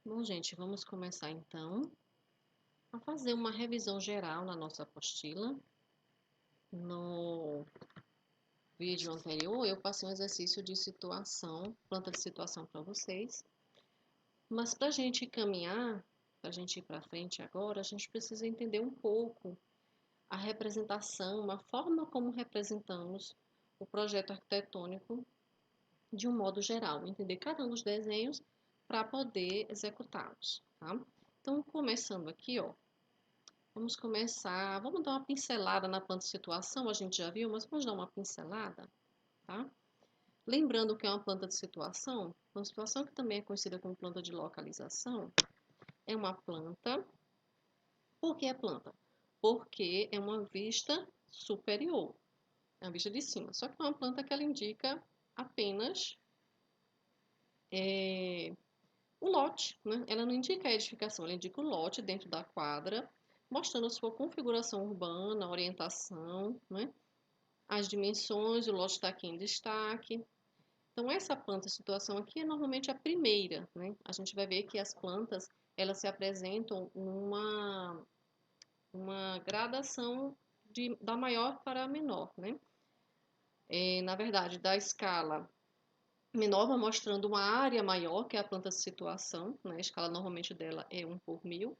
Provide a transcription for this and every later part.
Bom, gente, vamos começar então a fazer uma revisão geral na nossa apostila. No vídeo anterior, eu passei um exercício de situação, planta de situação para vocês. Mas para a gente caminhar, para a gente ir para frente agora, a gente precisa entender um pouco a representação, a forma como representamos o projeto arquitetônico de um modo geral, entender cada um dos desenhos para poder executá-los, tá? Então, começando aqui, ó. Vamos começar, vamos dar uma pincelada na planta de situação, a gente já viu, mas vamos dar uma pincelada, tá? Lembrando que é uma planta de situação que também é conhecida como planta de localização, é uma planta. Por que é planta? Porque é uma vista superior, é uma vista de cima. Só que é uma planta que ela indica apenas o lote, né? Ela não indica a edificação, ela indica o lote dentro da quadra, mostrando a sua configuração urbana, orientação, né? As dimensões, o lote está aqui em destaque. Então, essa planta de situação aqui é normalmente a primeira, né? A gente vai ver que as plantas, elas se apresentam uma gradação da maior para a menor, né? Na verdade, da escala menor vai mostrando uma área maior, que é a planta de situação, né? A escala normalmente dela é 1/1000.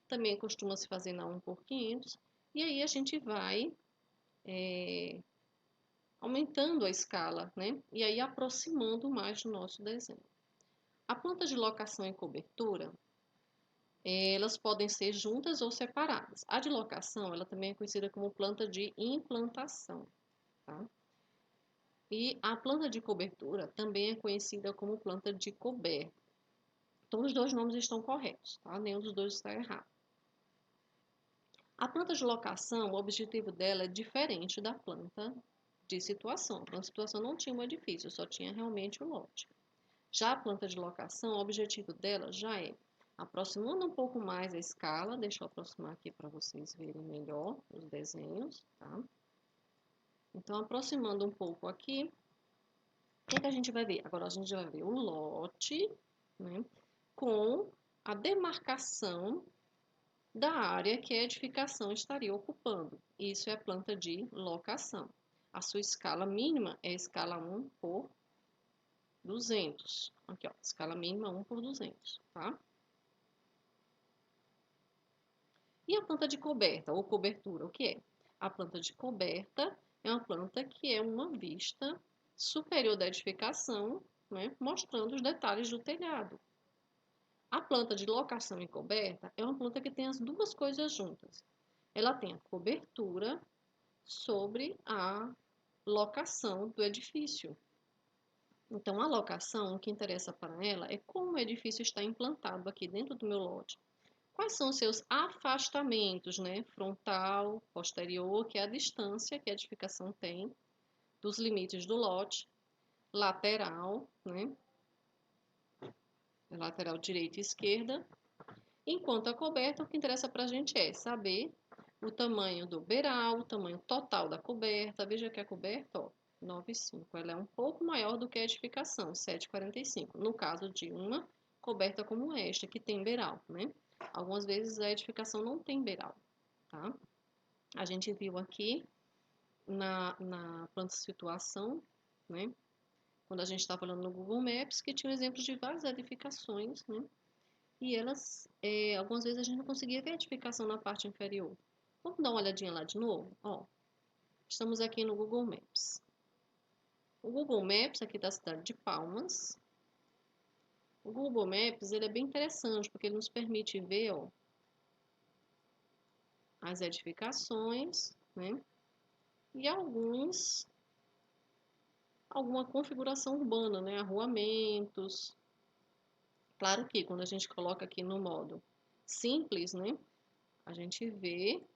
Também costuma se fazer na 1/500. E aí a gente vai aumentando a escala, né? E aí aproximando mais do nosso desenho. A planta de locação e cobertura, elas podem ser juntas ou separadas. A de locação, ela também é conhecida como planta de implantação, tá? E a planta de cobertura também é conhecida como planta de coberta. Então, os dois nomes estão corretos, tá? Nenhum dos dois está errado. A planta de locação, o objetivo dela é diferente da planta de situação. A planta de situação não tinha um edifício, só tinha realmente o lote. Já a planta de locação, o objetivo dela já é aproximando um pouco mais a escala, deixa eu aproximar aqui para vocês verem melhor os desenhos, tá? Então, aproximando um pouco aqui, o que a gente vai ver? Agora a gente vai ver o lote, né, com a demarcação da área que a edificação estaria ocupando. Isso é a planta de locação. A sua escala mínima é a escala 1/200. Aqui, ó, escala mínima 1/200, tá? E a planta de coberta ou cobertura, o que é? A planta de coberta é uma planta que é uma vista superior da edificação, né, mostrando os detalhes do telhado. A planta de locação e coberta é uma planta que tem as duas coisas juntas. Ela tem a cobertura sobre a locação do edifício. Então, a locação, o que interessa para ela é como o edifício está implantado aqui dentro do meu lote. Quais são os seus afastamentos, né? Frontal, posterior, que é a distância que a edificação tem dos limites do lote, lateral, né? Lateral direita e esquerda. Enquanto a coberta, o que interessa para a gente é saber o tamanho do beiral, o tamanho total da coberta. Veja que a coberta, ó, 9,5. Ela é um pouco maior do que a edificação, 7,45. No caso de uma coberta como esta, que tem beiral, né? Algumas vezes a edificação não tem beiral, tá? A gente viu aqui na planta de situação, né? Quando a gente estava falando no Google Maps, que tinha exemplos de várias edificações, né? E elas, algumas vezes a gente não conseguia ver a edificação na parte inferior. Vamos dar uma olhadinha lá de novo? Ó, estamos aqui no Google Maps. O Google Maps aqui da cidade de Palmas. O Google Maps, ele é bem interessante, porque ele nos permite ver, ó, as edificações, né? E alguma configuração urbana, né? Arruamentos. Claro que quando a gente coloca aqui no modo simples, né? A gente vê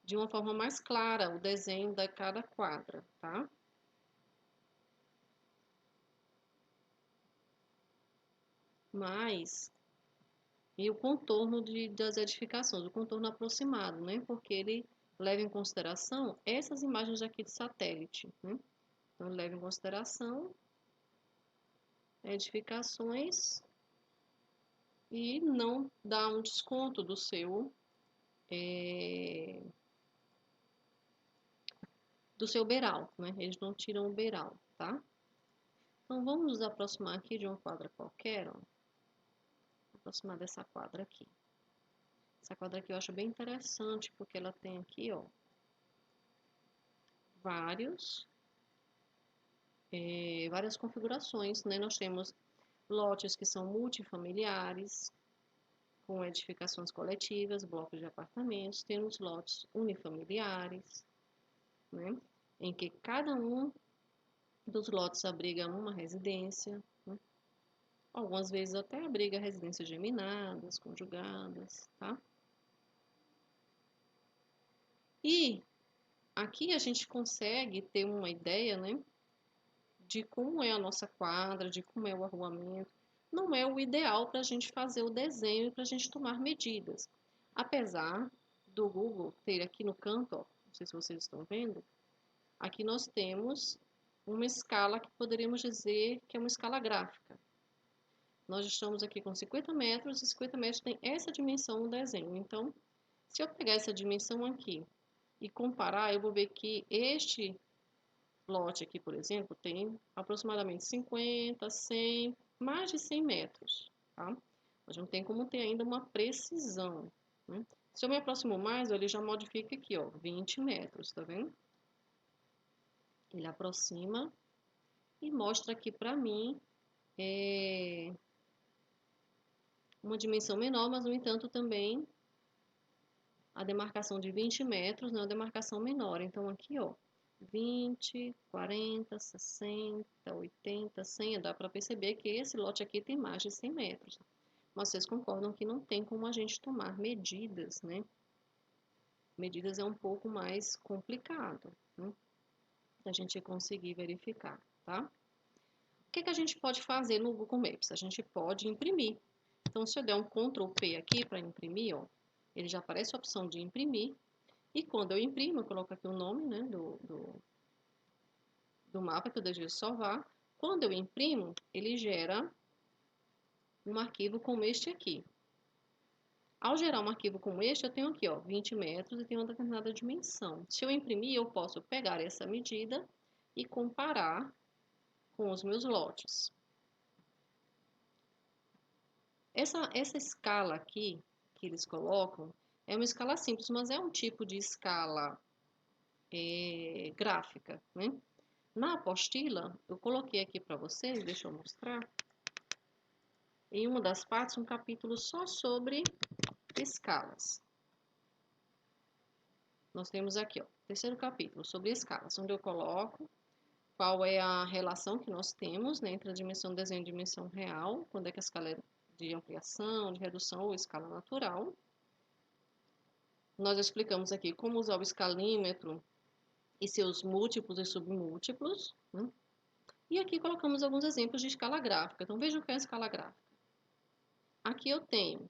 de uma forma mais clara o desenho de cada quadra, tá? Mas, e o contorno das edificações, o contorno aproximado, né? Porque ele leva em consideração essas imagens aqui de satélite, né? Então, ele leva em consideração edificações e não dá um desconto do seu beiral, né? Eles não tiram o beiral, tá? Então, vamos nos aproximar aqui de uma quadra qualquer, ó. Aproximar dessa quadra aqui. Essa quadra aqui eu acho bem interessante, porque ela tem aqui, ó, várias configurações, né? Nós temos lotes que são multifamiliares, com edificações coletivas, blocos de apartamentos, temos lotes unifamiliares, né? Em que cada um dos lotes abriga uma residência, né? Algumas vezes até abriga residências geminadas, conjugadas, tá? E aqui a gente consegue ter uma ideia, né, de como é a nossa quadra, de como é o arruamento. Não é o ideal para a gente fazer o desenho e para a gente tomar medidas. Apesar do Google ter aqui no canto, ó, não sei se vocês estão vendo, aqui nós temos uma escala que poderíamos dizer que é uma escala gráfica. Nós estamos aqui com 50 metros e 50 metros tem essa dimensão no desenho. Então, se eu pegar essa dimensão aqui e comparar, eu vou ver que este lote aqui, por exemplo, tem aproximadamente 50, 100, mais de 100 metros, tá? Mas não tem como ter ainda uma precisão, né? Se eu me aproximo mais, ele já modifica aqui, ó, 20 metros, tá vendo? Ele aproxima e mostra aqui para mim uma dimensão menor, mas no entanto também a demarcação de 20 metros não é uma demarcação menor. Então aqui, ó, 20, 40, 60, 80, 100, dá para perceber que esse lote aqui tem mais de 100 metros. Mas vocês concordam que não tem como a gente tomar medidas, né? Medidas é um pouco mais complicado, né? A gente conseguir verificar, tá? O que que a gente pode fazer no Google Maps? A gente pode imprimir. Então, se eu der um Ctrl P aqui para imprimir, ó, ele já aparece a opção de imprimir. E quando eu imprimo, eu coloco aqui o nome, né, do mapa que eu desejo salvar. Quando eu imprimo, ele gera um arquivo como este aqui. Ao gerar um arquivo como este, eu tenho aqui, ó, 20 metros e tenho uma determinada dimensão. Se eu imprimir, eu posso pegar essa medida e comparar com os meus lotes. Essa escala aqui que eles colocam é uma escala simples, mas é um tipo de escala gráfica, né? Na apostila, eu coloquei aqui para vocês, deixa eu mostrar, em uma das partes, um capítulo só sobre escalas. Nós temos aqui, ó, terceiro capítulo, sobre escalas, onde eu coloco qual é a relação que nós temos, né, entre a dimensão do desenho e a dimensão real, quando é que a escala é de ampliação, de redução ou escala natural. Nós explicamos aqui como usar o escalímetro e seus múltiplos e submúltiplos, né? E aqui colocamos alguns exemplos de escala gráfica. Então, vejam o que é a escala gráfica. Aqui eu tenho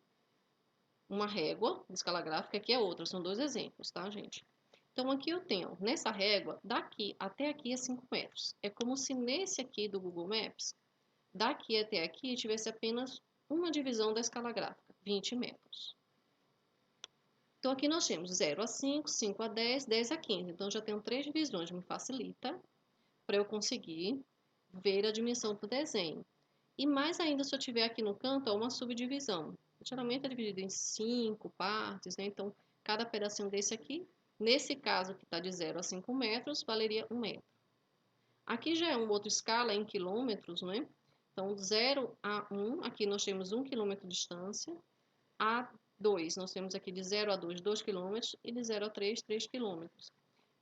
uma régua de escala gráfica, aqui é outra, são dois exemplos, tá, gente? Então, aqui eu tenho, nessa régua, daqui até aqui é 5 metros. É como se nesse aqui do Google Maps, daqui até aqui, tivesse apenas uma divisão da escala gráfica, 20 metros. Então, aqui nós temos 0 a 5, 5 a 10, 10 a 15. Então, já tenho 3 divisões, me facilita para eu conseguir ver a dimensão do desenho. E mais ainda se eu tiver aqui no canto uma subdivisão. Geralmente é dividido em 5 partes, né? Então, cada pedacinho desse aqui, nesse caso que está de 0 a 5 metros, valeria 1 metro. Aqui já é uma outra escala em quilômetros, né? Então, 0 a 1, aqui nós temos 1 quilômetro de distância. A 2, nós temos aqui de 0 a 2, 2 quilômetros. E de 0 a 3, 3 quilômetros.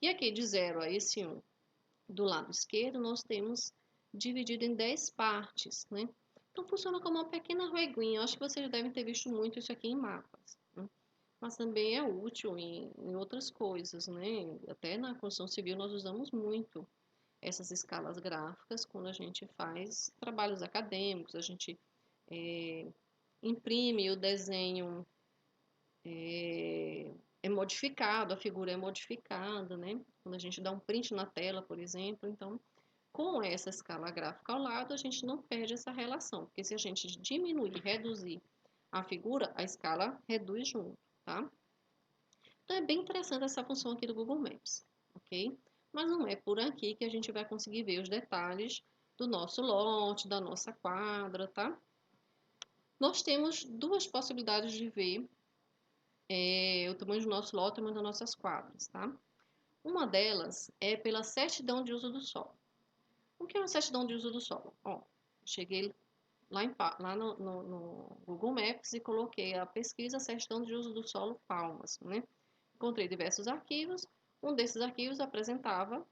E aqui de 0 a esse 1, do lado esquerdo, nós temos dividido em 10 partes, né? Então, funciona como uma pequena reguinha. Eu acho que vocês devem ter visto muito isso aqui em mapas, né? Mas também é útil em outras coisas, né? Até na construção civil nós usamos muito essas escalas gráficas quando a gente faz trabalhos acadêmicos, a gente imprime o desenho, é modificado, a figura é modificada, né? Quando a gente dá um print na tela, por exemplo, então Com essa escala gráfica ao lado, a gente não perde essa relação, porque se a gente diminuir, reduzir a figura, a escala reduz junto, tá? Então, é bem interessante essa função aqui do Google Maps, ok? Mas não é por aqui que a gente vai conseguir ver os detalhes do nosso lote, da nossa quadra, tá? Nós temos duas possibilidades de ver o tamanho do nosso lote e o tamanho das nossas quadras, tá? Uma delas é pela certidão de uso do solo. O que é uma certidão de uso do solo? Ó, cheguei lá no Google Maps e coloquei a pesquisa certidão de uso do solo Palmas, né? Encontrei diversos arquivos. Um desses arquivos apresentava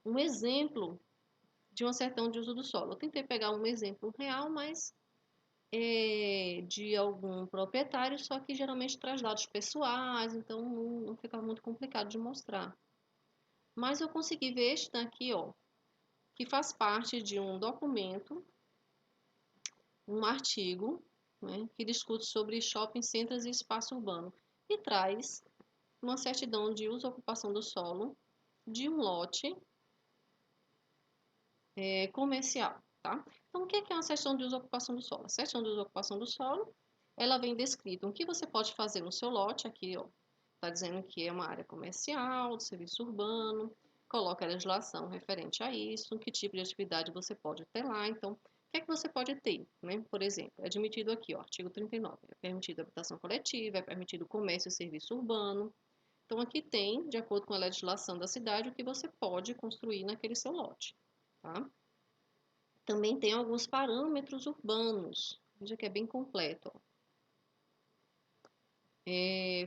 um exemplo de uma certidão de uso do solo. Eu tentei pegar um exemplo real, mas de algum proprietário, só que geralmente traz dados pessoais, então não fica muito complicado de mostrar. Mas eu consegui ver este daqui, ó, que faz parte de um documento, um artigo, né, que discute sobre shopping centers e espaço urbano e traz uma certidão de uso e ocupação do solo de um lote comercial, tá? Então, o que é uma certidão de uso e ocupação do solo? A certidão de uso e ocupação do solo, ela vem descrita o que você pode fazer no seu lote, aqui, ó, está dizendo que é uma área comercial, de serviço urbano, coloca a legislação referente a isso, que tipo de atividade você pode ter lá, então, o que é que você pode ter, né? Por exemplo, é admitido aqui, ó, artigo 39, é permitido habitação coletiva, é permitido comércio e serviço urbano. Então, aqui tem, de acordo com a legislação da cidade, o que você pode construir naquele seu lote, tá? Também tem alguns parâmetros urbanos, veja que é bem completo, ó.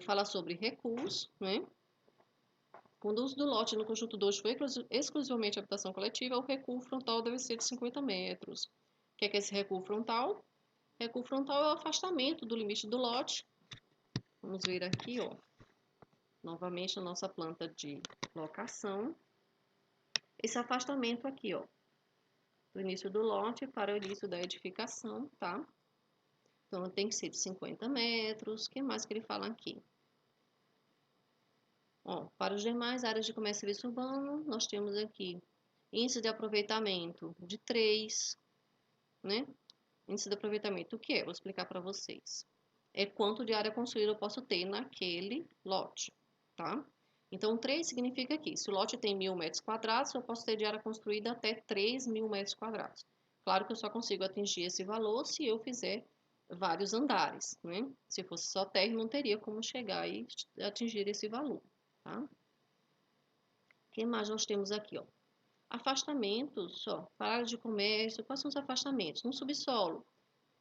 Fala sobre recuos, né? Quando o uso do lote no conjunto 2 foi exclusivamente habitação coletiva, o recuo frontal deve ser de 50 metros. O que é esse recuo frontal? Recuo frontal é o afastamento do limite do lote. Vamos ver aqui, ó, novamente a nossa planta de locação. Esse afastamento aqui, ó, do início do lote para o início da edificação, tá? Então, tem que ser de 50 metros. O que mais que ele fala aqui? Ó, para as demais áreas de comércio e serviço urbano, nós temos aqui índice de aproveitamento de 3, né? Índice de aproveitamento, o que é? Vou explicar para vocês. É quanto de área construída eu posso ter naquele lote, tá? Então, 3 significa que se o lote tem 1.000 metros quadrados, eu posso ter de área construída até 3.000 metros quadrados. Claro que eu só consigo atingir esse valor se eu fizer vários andares, né? Se fosse só térreo, não teria como chegar e atingir esse valor, tá? O que mais nós temos aqui, ó? Afastamentos, ó, para área de comércio, quais são os afastamentos? No subsolo,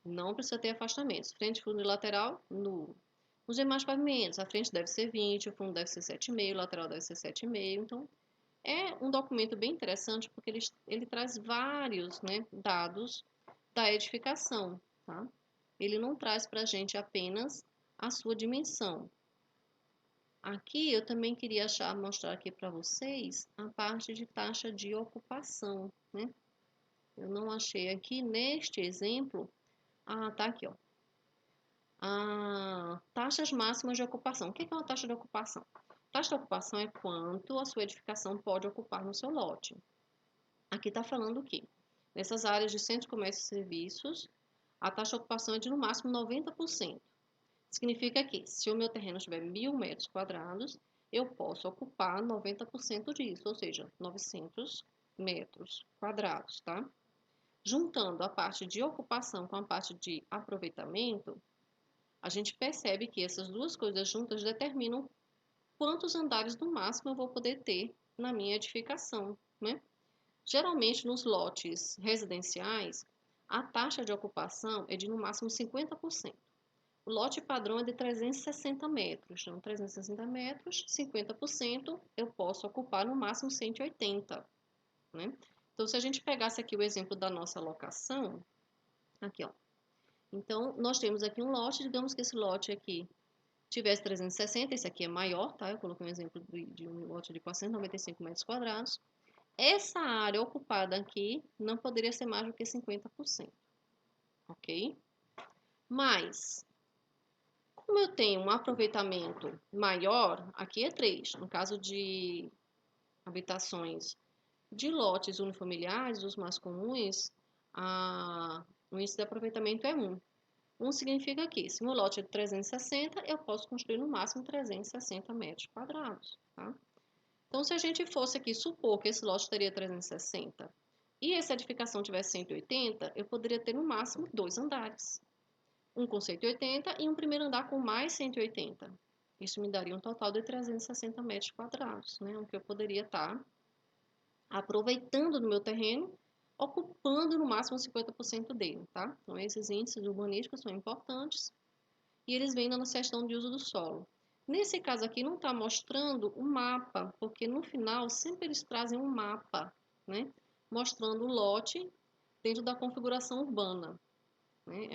não precisa ter afastamentos. Frente, fundo e lateral, nulo. Os demais pavimentos, a frente deve ser 20, o fundo deve ser 7,5, o lateral deve ser 7,5. Então, é um documento bem interessante porque ele traz vários, né, dados da edificação, tá? Ele não traz para a gente apenas a sua dimensão. Aqui eu também queria mostrar aqui para vocês a parte de taxa de ocupação, né? Eu não achei aqui neste exemplo. Ah, tá aqui, ó. Taxas máximas de ocupação. O que é uma taxa de ocupação? Taxa de ocupação é quanto a sua edificação pode ocupar no seu lote. Aqui está falando o quê? Nessas áreas de centro de comércio e serviços, a taxa de ocupação é de no máximo 90%. Significa que se o meu terreno tiver 1.000 metros quadrados, eu posso ocupar 90% disso, ou seja, 900 metros quadrados, tá? Juntando a parte de ocupação com a parte de aproveitamento, a gente percebe que essas duas coisas juntas determinam quantos andares no máximo eu vou poder ter na minha edificação, né? Geralmente, nos lotes residenciais, a taxa de ocupação é de no máximo 50%. O lote padrão é de 360 metros. Então, 360 metros, 50%, eu posso ocupar no máximo 180, né? Então, se a gente pegasse aqui o exemplo da nossa locação, aqui, ó. Então, nós temos aqui um lote, digamos que esse lote aqui tivesse 360, esse aqui é maior, tá? Eu coloquei um exemplo de um lote de 495 metros quadrados. Essa área ocupada aqui não poderia ser mais do que 50%, ok? Mas, como eu tenho um aproveitamento maior, aqui é 3. No caso de habitações De lotes unifamiliares, os mais comuns, o índice de aproveitamento é 1. 1 significa que, se meu lote é de 360, eu posso construir no máximo 360 metros quadrados, tá? Então, se a gente fosse aqui supor que esse lote teria 360 e essa edificação tivesse 180, eu poderia ter no máximo 2 andares. Um com 180 e um primeiro andar com mais 180. Isso me daria um total de 360 metros quadrados, né? O que eu poderia estar aproveitando no meu terreno, ocupando no máximo 50% dele, tá? Então, esses índices urbanísticos são importantes e eles vêm na certidão de uso do solo. Nesse caso aqui, não está mostrando o mapa, porque no final sempre eles trazem um mapa, né? Mostrando o lote dentro da configuração urbana. Né?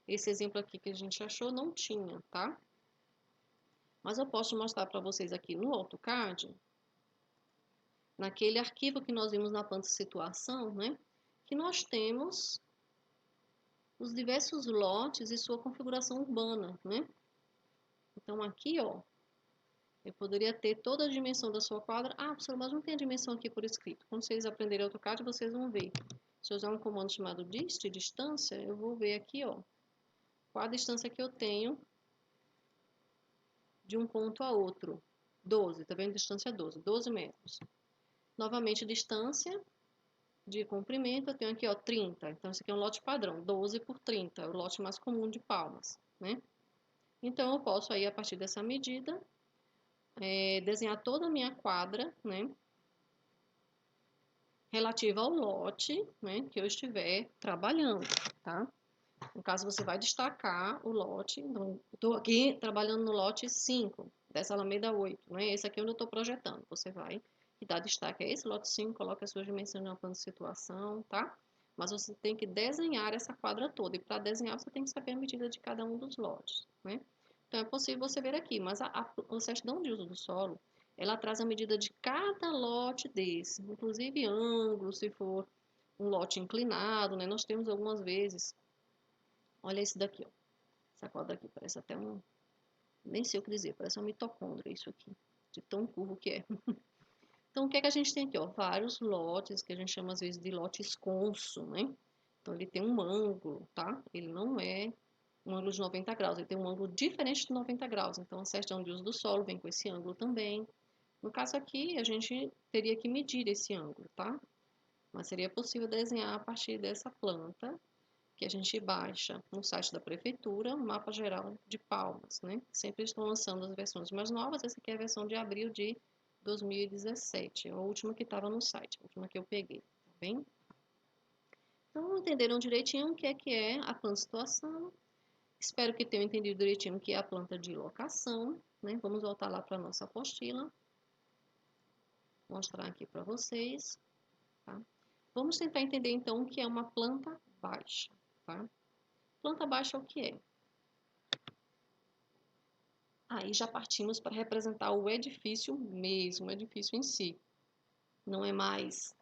Esse exemplo aqui que a gente achou não tinha, tá? Mas eu posso mostrar para vocês aqui no AutoCAD, naquele arquivo que nós vimos na planta de situação, né? Que nós temos os diversos lotes e sua configuração urbana, né? Então aqui, ó, eu poderia ter toda a dimensão da sua quadra. Ah, professor, mas não tem a dimensão aqui por escrito. Quando vocês aprenderem AutoCAD, vocês vão ver. Se eu usar um comando chamado dist, distância, eu vou ver aqui, ó, qual a distância que eu tenho de um ponto a outro. 12, tá vendo? Distância 12, 12 metros. Novamente, distância de comprimento, eu tenho aqui, ó, 30. Então, esse aqui é um lote padrão, 12 por 30, é o lote mais comum de Palmas, né? Então, eu posso aí, a partir dessa medida, desenhar toda a minha quadra, né? Relativa ao lote, né? Que eu estiver trabalhando, tá? No caso, você vai destacar o lote. Então, estou aqui trabalhando no lote 5, dessa Alameda 8, né? Esse aqui é onde eu estou projetando. Você vai dar destaque a esse lote 5, coloca as suas dimensões na plano de situação, tá? Mas você tem que desenhar essa quadra toda. E para desenhar, você tem que saber a medida de cada um dos lotes, né? Então, é possível você ver aqui, mas a certidão de uso do solo, ela traz a medida de cada lote desse, inclusive ângulo, se for um lote inclinado, né? Nós temos algumas vezes. Olha esse daqui, ó. Essa quadra aqui parece até um... Nem sei o que dizer, parece uma mitocôndria isso aqui. De tão curvo que é. Então, o que é que a gente tem aqui, ó? Vários lotes, que a gente chama às vezes de lote esconso, né? Então, ele tem um ângulo, tá? Ele não é um ângulo de 90 graus, ele tem um ângulo diferente de 90 graus. Então, a certidão de uso do solo vem com esse ângulo também. No caso aqui, a gente teria que medir esse ângulo, tá? Mas seria possível desenhar a partir dessa planta, que a gente baixa no site da prefeitura, um mapa geral de Palmas, né? Sempre estão lançando as versões mais novas, essa aqui é a versão de abril de 2017, a última que estava no site, a última que eu peguei, tá bem? Então, entenderam direitinho o que é a planta de situação. Espero que tenham entendido direitinho o que é a planta de locação, né? Vamos voltar lá para a nossa apostila. Vou mostrar aqui para vocês, tá? Vamos tentar entender, então, o que é uma planta baixa, tá? Planta baixa é o que é? Aí já partimos para representar o edifício mesmo, o edifício em si. Não é mais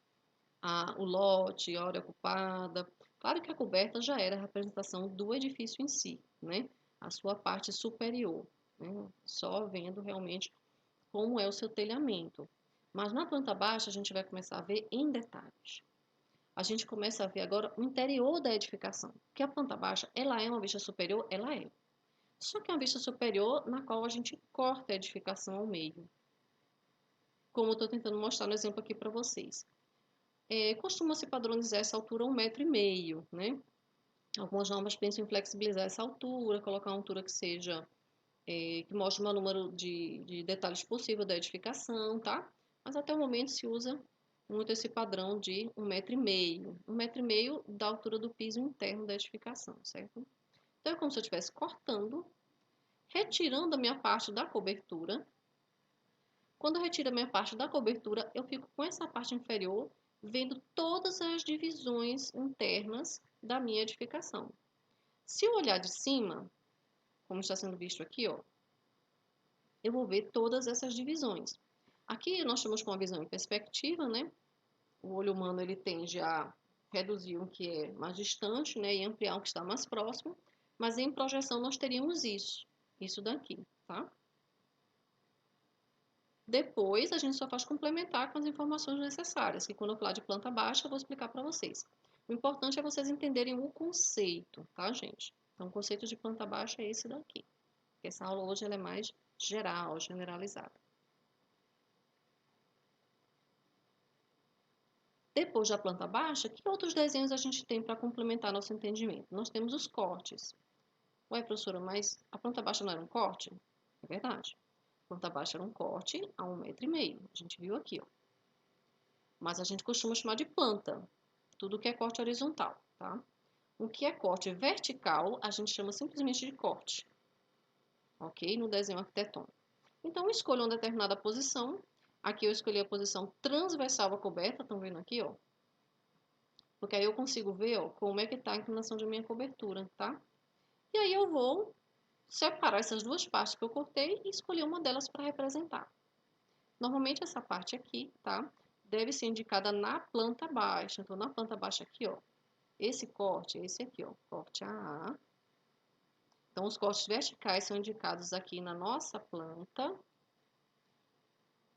o lote, a área ocupada. Claro que a coberta já era a representação do edifício em si, né? A sua parte superior, né? Só vendo realmente como é o seu telhamento. Mas na planta baixa a gente vai começar a ver em detalhes. A gente começa a ver agora o interior da edificação. Porque a planta baixa, ela é uma vista superior? Ela é. Só que é uma vista superior na qual a gente corta a edificação ao meio. Como eu estou tentando mostrar no exemplo aqui para vocês. Costuma-se padronizar essa altura 1,5 m, né? Algumas normas pensam em flexibilizar essa altura, colocar uma altura que seja, que mostre o maior número de detalhes possível da edificação, tá? Mas até o momento se usa muito esse padrão de 1,5 m. 1,5 m da altura do piso interno da edificação, certo? Então é como se eu estivesse cortando, retirando a minha parte da cobertura. Quando eu retiro a minha parte da cobertura, eu fico com essa parte inferior, vendo todas as divisões internas da minha edificação. Se eu olhar de cima, como está sendo visto aqui, ó, eu vou ver todas essas divisões. Aqui nós estamos com uma visão em perspectiva, né? O olho humano ele tende a reduzir o que é mais distante, né? E ampliar o que está mais próximo. Mas em projeção nós teríamos isso daqui, tá? Depois, a gente só faz complementar com as informações necessárias, que quando eu falar de planta baixa, eu vou explicar para vocês. O importante é vocês entenderem o conceito, tá, gente? Então, o conceito de planta baixa é esse daqui. Essa aula hoje ela é mais geral, generalizada. Depois da planta baixa, que outros desenhos a gente tem para complementar nosso entendimento? Nós temos os cortes. Ué, professora, mas a planta baixa não era um corte? É verdade. A planta baixa era um corte a 1,5 m. A gente viu aqui, ó. Mas a gente costuma chamar de planta. Tudo que é corte horizontal, tá? O que é corte vertical, a gente chama simplesmente de corte. Ok? No desenho arquitetônico. Então, escolha uma determinada posição. Aqui eu escolhi a posição transversal à coberta, estão vendo aqui, ó. Porque aí eu consigo ver, ó, como é que está a inclinação de minha cobertura, tá? E aí eu vou separar essas duas partes que eu cortei e escolher uma delas para representar. Normalmente essa parte aqui, tá? Deve ser indicada na planta baixa. Então, na planta baixa aqui, ó, esse corte, esse aqui, ó, corte AA. Então, os cortes verticais são indicados aqui na nossa planta,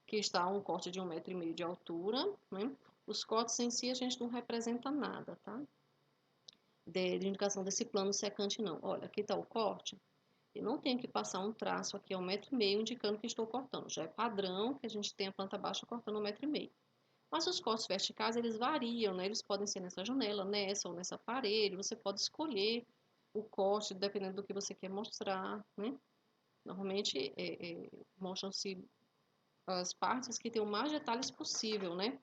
que está um corte de 1,5 m de altura, né? Os cortes em si a gente não representa nada, tá? De indicação desse plano secante, não. Olha, aqui está o corte. Eu não tenho que passar um traço aqui a 1,5 m indicando que estou cortando. Já é padrão que a gente tem a planta baixa cortando 1,5 m. Mas os cortes verticais, eles variam, né? Eles podem ser nessa janela, nessa ou nessa parede. Você pode escolher o corte dependendo do que você quer mostrar, né? Normalmente, mostram-se as partes que têm o mais detalhes possível, né?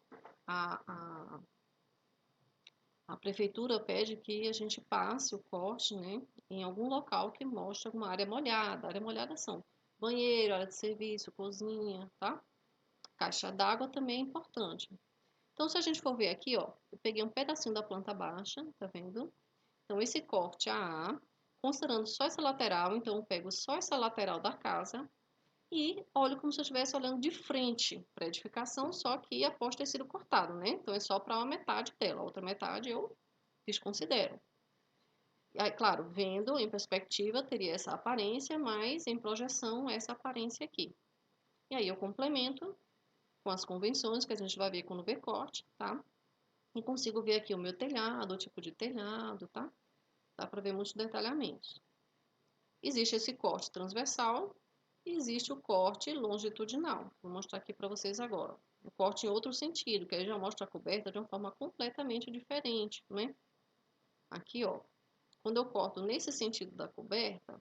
A prefeitura pede que a gente passe o corte, né, em algum local que mostre alguma área molhada. Área molhada são banheiro, área de serviço, cozinha, tá? Caixa d'água também é importante. Então, se a gente for ver aqui, ó, eu peguei um pedacinho da planta baixa, tá vendo? Então, esse corte AA, considerando só essa lateral, então eu pego só essa lateral da casa e olho como se eu estivesse olhando de frente para a edificação, só que após ter sido cortado, né? Então, é só para uma metade dela, a outra metade eu desconsidero. Aí, claro, vendo em perspectiva teria essa aparência, mas em projeção essa aparência aqui. E aí eu complemento com as convenções que a gente vai ver quando ver corte, tá? E consigo ver aqui o meu telhado, o tipo de telhado, tá? Dá para ver muitos detalhamentos. Existe esse corte transversal e existe o corte longitudinal. Vou mostrar aqui para vocês agora. O corte em outro sentido, que aí já mostra a coberta de uma forma completamente diferente, né? Aqui, ó. Quando eu corto nesse sentido da coberta,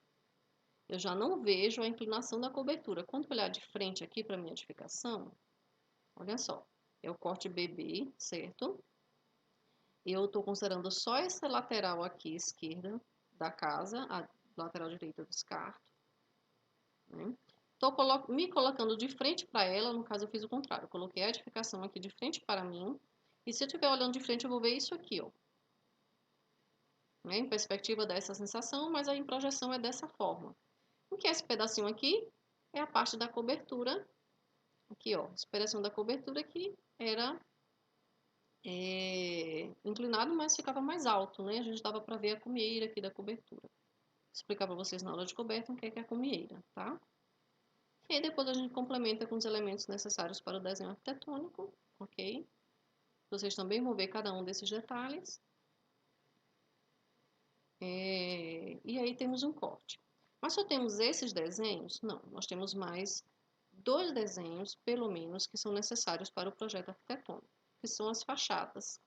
eu já não vejo a inclinação da cobertura. Quando eu olhar de frente aqui para a minha edificação, olha só, é o corte BB, certo? Eu estou considerando só essa lateral aqui esquerda da casa, a lateral direita do descarto, né? Estou me colocando de frente para ela, no caso eu fiz o contrário, eu coloquei a edificação aqui de frente para mim, e se eu estiver olhando de frente eu vou ver isso aqui, ó. Né? Em perspectiva dá essa sensação, mas a em projeção é dessa forma. O que é esse pedacinho aqui? É a parte da cobertura, aqui ó, esse pedacinho da cobertura que era inclinado, mas ficava mais alto, né? A gente dava para ver a cumieira aqui da cobertura. Vou explicar para vocês na aula de coberta o que é a cumieira, tá? E aí depois a gente complementa com os elementos necessários para o desenho arquitetônico, ok? Vocês também vão ver cada um desses detalhes. E aí temos um corte. Mas só temos esses desenhos? Não, nós temos mais 2 desenhos, pelo menos, que são necessários para o projeto arquitetônico, que são as fachadas.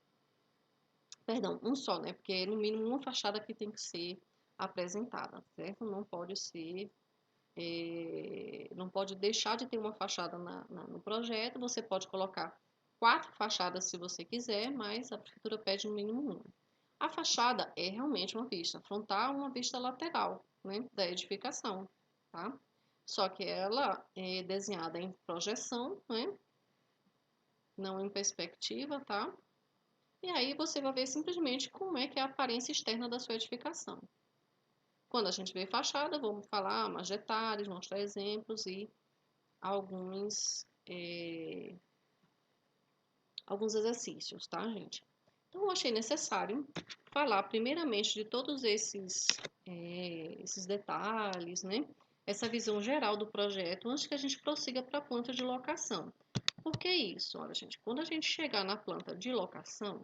Perdão, um só, né? Porque no mínimo uma fachada que tem que ser apresentada, certo? Não pode ser, não pode deixar de ter uma fachada no projeto. Você pode colocar 4 fachadas se você quiser, mas a prefeitura pede no mínimo uma. A fachada é realmente uma vista frontal, uma vista lateral, né, da edificação, tá? Só que ela é desenhada em projeção, né, não em perspectiva, tá? E aí você vai ver simplesmente como é que é a aparência externa da sua edificação. Quando a gente vê fachada, vamos falar mais detalhes, mostrar exemplos e alguns exercícios, tá, gente? Então, eu achei necessário falar primeiramente de todos esses detalhes, né? essa visão geral do projeto antes que a gente prossiga para a planta de locação. Por que isso? Olha, gente, quando a gente chegar na planta de locação,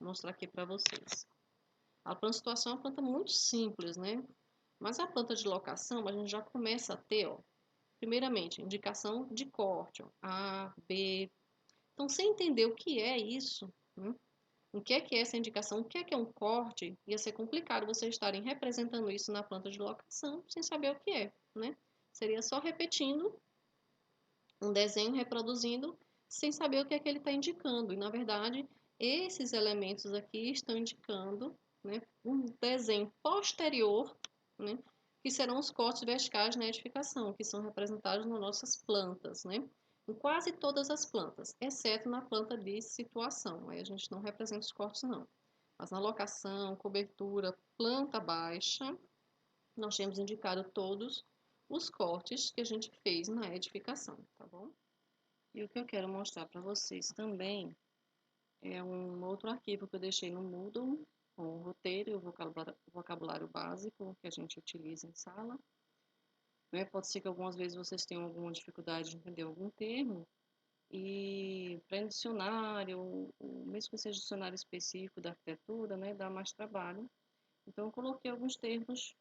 vou mostrar aqui para vocês. A planta de situação é uma planta muito simples, né? Mas a planta de locação, a gente já começa a ter, ó, primeiramente, indicação de corte, ó, A, B. Então, sem entender o que é isso, né? O que é essa indicação, o que é um corte, ia ser complicado vocês estarem representando isso na planta de locação sem saber o que é, né? Seria só repetindo um desenho, reproduzindo, sem saber o que é que ele está indicando. E, na verdade, esses elementos aqui estão indicando, né, um desenho posterior, né, que serão os cortes verticais na edificação, que são representados nas nossas plantas, né? Em quase todas as plantas, exceto na planta de situação. Aí a gente não representa os cortes, não. Mas na locação, cobertura, planta baixa, nós temos indicado todos os cortes que a gente fez na edificação, tá bom? E o que eu quero mostrar para vocês também é um outro arquivo que eu deixei no Moodle, com o roteiro e o vocabulário básico que a gente utiliza em sala. Né? Pode ser que algumas vezes vocês tenham alguma dificuldade de entender algum termo, e para dicionário, mesmo que seja dicionário específico da arquitetura, né, dá mais trabalho. Então, eu coloquei alguns termos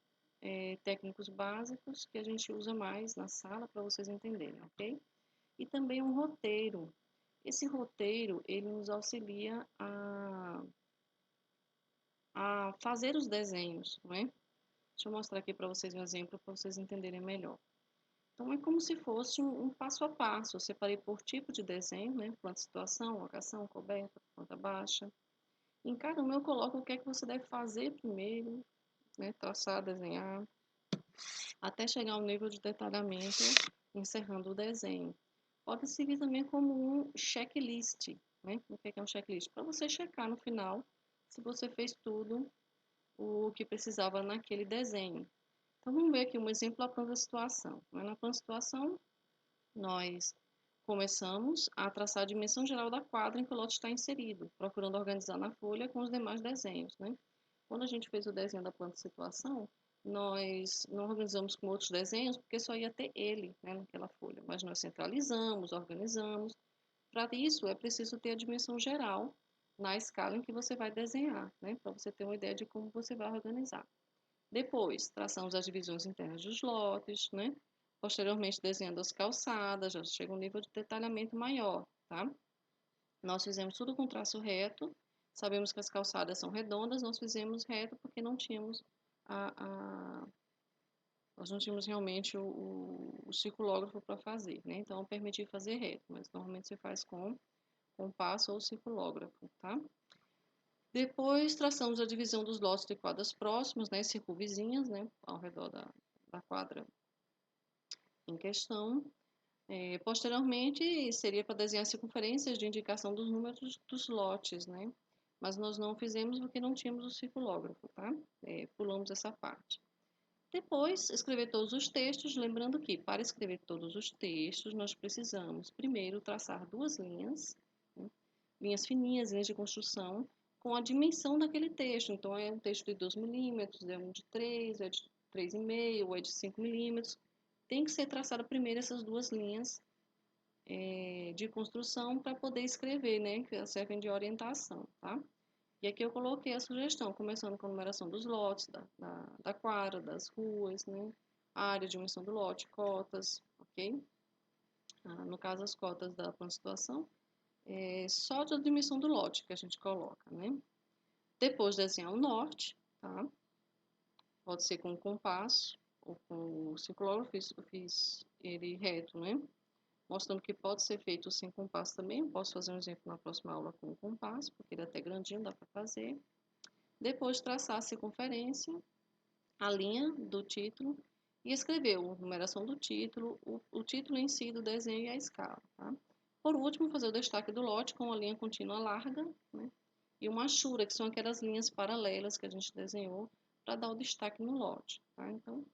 técnicos básicos que a gente usa mais na sala para vocês entenderem, ok? E também um roteiro. Esse roteiro, ele nos auxilia a fazer os desenhos, não é? Deixa eu mostrar aqui para vocês um exemplo para vocês entenderem melhor. Então, é como se fosse um passo a passo. Eu separei por tipo de desenho, né? Planta de situação, locação, coberta, planta baixa. Em cada um eu coloco o que é que você deve fazer primeiro, né? Traçar, desenhar, até chegar ao nível de detalhamento, encerrando o desenho. Pode servir também como um checklist, né? O que é um checklist? Para você checar no final se você fez tudo o que precisava naquele desenho. Então, vamos ver aqui um exemplo da planta de situação. Na planta de situação, nós começamos a traçar a dimensão geral da quadra em que o lote está inserido, procurando organizar na folha com os demais desenhos, né? Quando a gente fez o desenho da planta de situação, nós não organizamos com outros desenhos, porque só ia ter ele, né, naquela folha. Mas nós centralizamos, organizamos. Para isso, é preciso ter a dimensão geral na escala em que você vai desenhar, né, para você ter uma ideia de como você vai organizar. Depois, traçamos as divisões internas dos lotes, né? Posteriormente, desenhando as calçadas, já chega um nível de detalhamento maior, tá? Nós fizemos tudo com traço reto. Sabemos que as calçadas são redondas, nós fizemos reto porque não tínhamos nós não tínhamos realmente o circulógrafo para fazer, né? Então, eu permiti fazer reto, mas normalmente se faz com compasso ou circulógrafo, tá? Depois, traçamos a divisão dos lotes de quadras próximas, né? Circunvizinhas, né? Ao redor da quadra em questão. Posteriormente, seria para desenhar circunferências de indicação dos números dos lotes, né? Mas nós não fizemos porque não tínhamos o circulógrafo, tá? Pulamos essa parte. Depois, escrever todos os textos, lembrando que para escrever todos os textos, nós precisamos primeiro traçar duas linhas, né? Linhas fininhas, linhas de construção, com a dimensão daquele texto. Então, é um texto de 2 milímetros, é um de 3, é de 3,5, ou é de 5 milímetros. Tem que ser traçada primeiro essas duas linhas de construção para poder escrever, né? Que servem de orientação, tá? E aqui eu coloquei a sugestão, começando com a numeração dos lotes, da quadra, das ruas, né? Área, dimensão do lote, cotas, ok? No caso, as cotas da plano de situação, só da dimensão do lote que a gente coloca, né? Depois desenhar o norte, tá? Pode ser com o compasso ou com o circulógrafo, eu fiz ele reto, né? Mostrando que pode ser feito sem compasso também. Eu posso fazer um exemplo na próxima aula com o compasso, porque ele é até grandinho, dá para fazer. Depois traçar a circunferência, a linha do título e escrever a numeração do título, o título em si do desenho e a escala, tá? Por último, fazer o destaque do lote com uma linha contínua larga, né? E uma achura, que são aquelas linhas paralelas que a gente desenhou para dar o destaque no lote, tá? Então,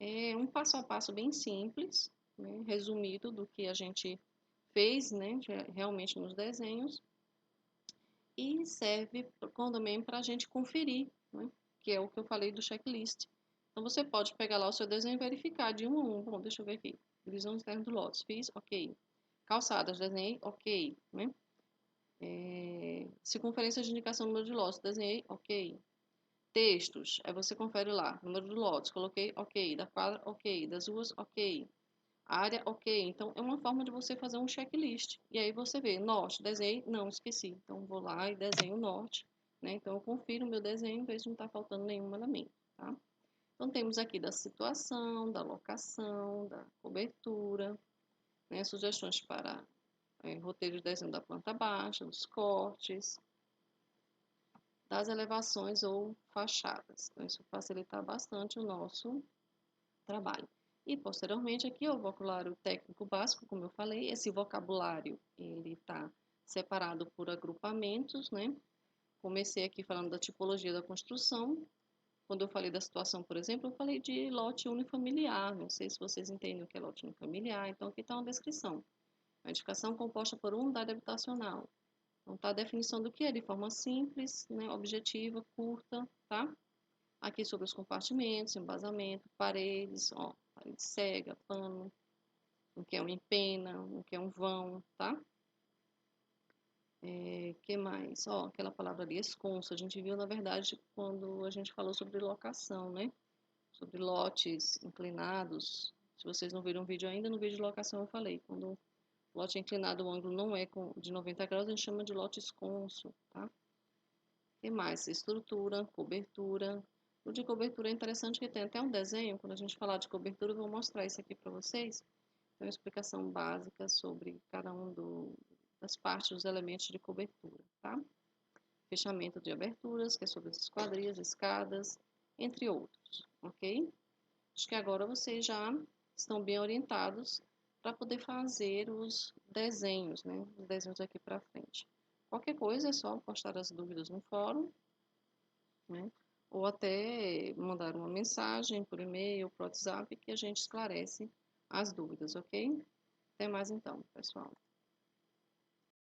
é um passo a passo bem simples, né? Resumido do que a gente fez, né? Realmente nos desenhos, e serve também para a gente conferir, né? Que é o que eu falei do checklist, Então, você pode pegar lá o seu desenho e verificar de um a um. Bom, deixa eu ver aqui. Divisão externa do lotes. Fiz, ok. Calçadas, desenhei, ok. Né? Circunferência de indicação, número de lotes, desenhei, ok. Textos, aí você confere lá, número de lotes, coloquei, ok. Da quadra, ok. Das ruas, ok. Área, ok. Então, é uma forma de você fazer um checklist. E aí você vê, norte, desenhei, não, esqueci. Então, vou lá e desenho o norte. Né? Então, eu confiro o meu desenho, vejo se não está faltando nenhum elemento, tá? Então, temos aqui da situação, da locação, da cobertura, né? Sugestões para roteiro de desenho da planta baixa, dos cortes, das elevações ou fachadas. Então, isso facilita bastante o nosso trabalho. E, posteriormente, aqui é o vocabulário técnico básico, como eu falei. Esse vocabulário, ele está separado por agrupamentos, né? Comecei aqui falando da tipologia da construção. Quando eu falei da situação, por exemplo, eu falei de lote unifamiliar. Não sei se vocês entendem o que é lote unifamiliar. Então, aqui está uma descrição. A edificação composta por uma unidade habitacional. Então, está a definição do que é de forma simples, né, objetiva, curta, tá? Aqui sobre os compartimentos, embasamento, paredes, ó, parede cega, pano, o que é um empena, o que é um vão, tá? Que mais? Ó, aquela palavra ali, esconso, a gente viu, na verdade, quando a gente falou sobre locação, né? Sobre lotes inclinados. Se vocês não viram o vídeo ainda, no vídeo de locação eu falei, quando o lote é inclinado, o ângulo não é de 90 graus, a gente chama de lote esconso, tá? Que mais? Estrutura, cobertura. O de cobertura é interessante que tem até um desenho. Quando a gente falar de cobertura, eu vou mostrar isso aqui para vocês. Tem uma explicação básica sobre cada das partes dos elementos de cobertura, tá? Fechamento de aberturas, que é sobre as esquadrias, escadas, entre outros, ok? Acho que agora vocês já estão bem orientados para poder fazer os desenhos, né? Os desenhos aqui para frente. Qualquer coisa é só postar as dúvidas no fórum, né? Ou até mandar uma mensagem por e-mail, por WhatsApp, que a gente esclarece as dúvidas, ok? Até mais então, pessoal.